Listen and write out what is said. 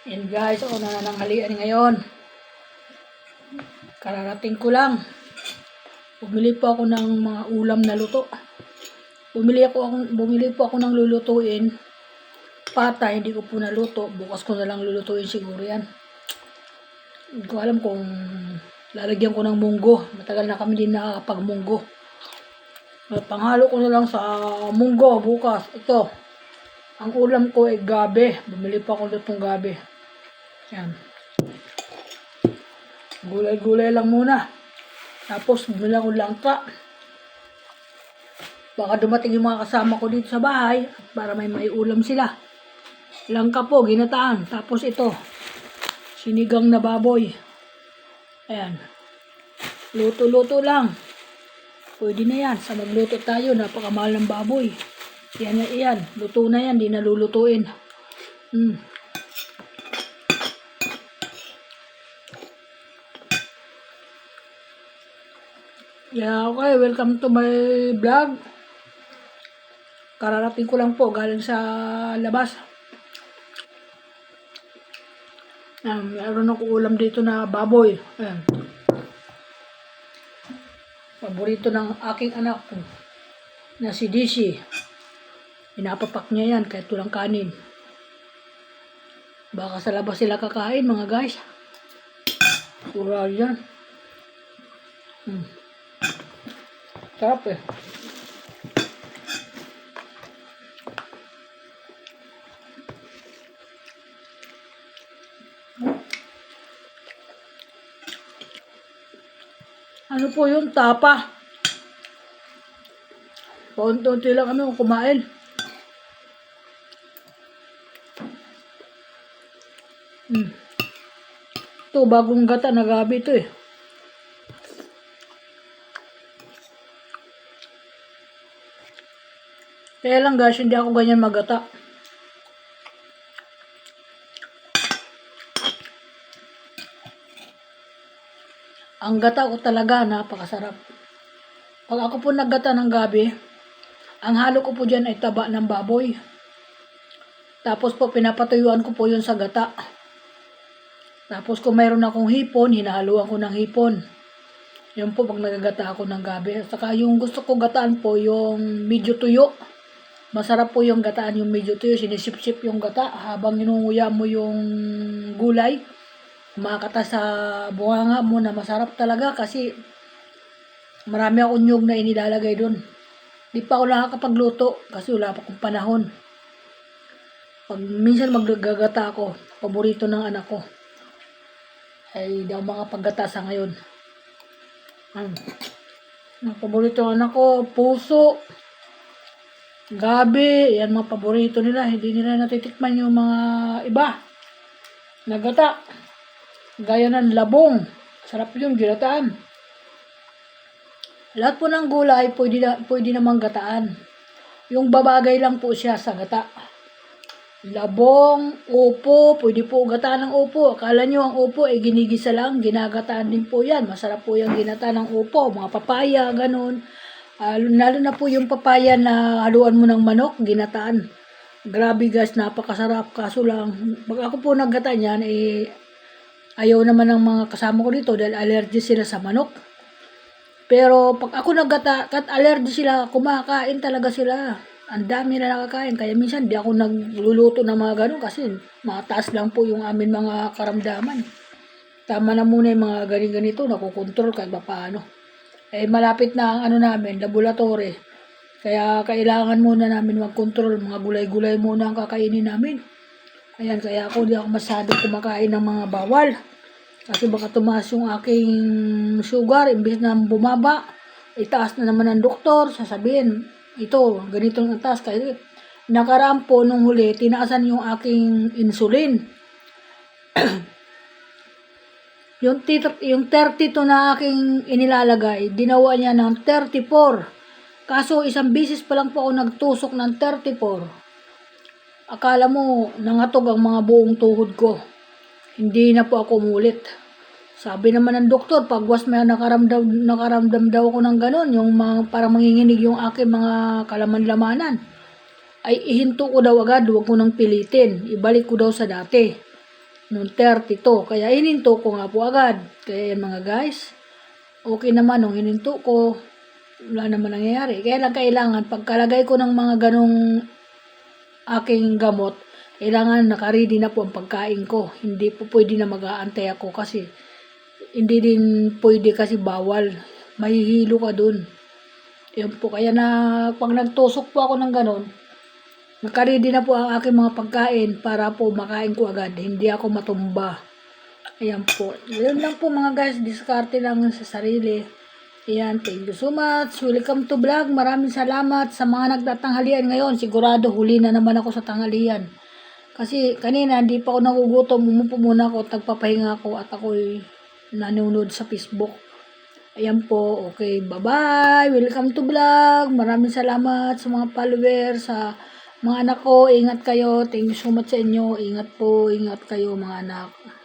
Yan guys, una na ng halian ngayon. Kararating ko lang. Bumili po ako ng mga ulam na luto. Bumili po ako ng lulutuin. Pata, hindi ko po naluto. Bukas ko na lang lulutuin siguro yan. Hindi ko alam kung lalagyan ko ng munggo. Matagal na kami din nakakapag-munggo. Panghalo ko na lang sa munggo bukas. Ito. Ang ulam ko ay gabi. Bumili pa ako lutong gabi. Yan. Gulay-gulay lang muna. Tapos bumili ako langka. Baka dumating yung mga kasama ko dito sa bahay para may ulam sila. Langka po, ginataan. Tapos ito, sinigang na baboy. Ayan. Luto-luto lang. Pwede na yan. Sa magluto tayo, napakamahal ng baboy. Yan. Luto na yan, di nalulutuin. Yeah, okay, welcome to my vlog. Kararating ko lang po, galing sa labas. Meron ako ulam dito na baboy. Ayan. Paborito ng aking anak ko, na si DC. Pinapapak niya yan kahit walang kanin. Baka sa labas sila kakain mga guys. Pura yan. Sarap eh. Ano po yung tapa? Paunti-unti lang kami kumain. Ito, bagong gata na gabi ito eh. Kaya lang guys, hindi ako ganyan magata. Ang gata ko talaga, napakasarap. Pag ako po naggata ng gabi, ang halo ko po dyan ay taba ng baboy. Tapos po pinapatuyuan ko po yun sa gata. Tapos kung mayroon akong hipon, hinahaluan ko ng hipon. Yun po pag nagagata ako ng gabi. Saka yung gusto ko gataan po, yung medyo tuyo. Masarap po yung gataan, yung medyo tuyo. Sinisip-sip yung gata habang inunguya mo yung gulay. Kumakata sa bunganga mo na masarap talaga kasi marami akong nyug na inilalagay doon. Di pa ako nakakapagluto kasi wala pa akong panahon. Pag minsan maggagata ako, paborito ng anak ko, ay daw mga paggata sa ngayon. Ang paborito ng anak ko, puso, gabi, yan mga paborito nila. Hindi nila natitikman yung mga iba. Nagata. Gaya ng labong. Sarap yung ginataan. Lahat po ng gulay, pwede namang gataan. Yung babagay lang po siya sa gata. Labong, upo, pwede po gataan ng upo. Akala nyo ang upo ay ginigisa lang, ginagataan din po yan. Masarap po yung ginataan ng upo. Mga papaya, ganun. Lalo na po yung papaya na haluan mo ng manok, ginataan. Grabe guys, napakasarap. Kaso lang, pag ako po naggata niyan, ayaw naman ng mga kasama ko dito dahil allergy sila sa manok. Pero pag ako naggata, kat allergy sila, kumakain talaga sila. Ang dami na nakakain. Kaya minsan di ako nagluluto ng mga ganun kasi mataas lang po yung amin mga karamdaman. Tama na muna yung mga ganito, nakukontrol kahit pa paano. Malapit na ang namin, laboratory. Kaya kailangan muna namin mag-control. Mga gulay-gulay muna ang kakainin namin. Ayan, kaya ako di ako masyadong kumakain ng mga bawal. Kasi baka tumaas yung aking sugar, imbes na bumaba, itaas na naman ng doktor, sasabihin, ito, ganito ang taas. Kasi nakaraan po nung huli, tinaasan yung aking insulin. yung 32 na aking inilalagay, dinawa niya ng 34. Kaso isang bisis pa lang po ako nagtusok ng 34. Akala mo, nangatog ang mga buong tuhod ko. Hindi na po ako umulit. Sabi naman ng doktor, pagwas may nakaramdam daw ako ng ganon, yung parang manginginig yung aking mga kalaman-lamanan. Ay ihinto ko daw agad, huwag ko nang pilitin. Ibalik ko daw sa dati. Noong 32. Kaya hininto ko nga po agad. Kaya yan mga guys, okay naman nung hininto ko, wala naman nangyayari. Kaya lang kailangan, pagkalagay ko ng mga ganong aking gamot, kailangan nakaready na po ang pagkain ko. Hindi po pwede na mag-aantay ako kasi hindi din pwede kasi bawal. Mahihilo ka dun. Yan po. Kaya pag nagtusok po ako ng ganon, nakaready na po ang aking mga pagkain para po makain ko agad. Hindi ako matumba. Ayan po. Yun lang po mga guys. Diskarte lang sa sarili. Ayan. Thank you so much. Welcome to vlog. Maraming salamat sa mga nagtatanghalian ngayon. Sigurado huli na naman ako sa tanghalian. Kasi kanina hindi pa ako nagugutom. Umupo muna ako. Tagpapahinga ako at ako'y nanonood sa Facebook. Ayan po. Okay. Bye-bye. Welcome to vlog. Maraming salamat sa mga followers, sa mga anak ko. Ingat kayo. Thank you so much sa inyo. Ingat po. Ingat kayo mga anak.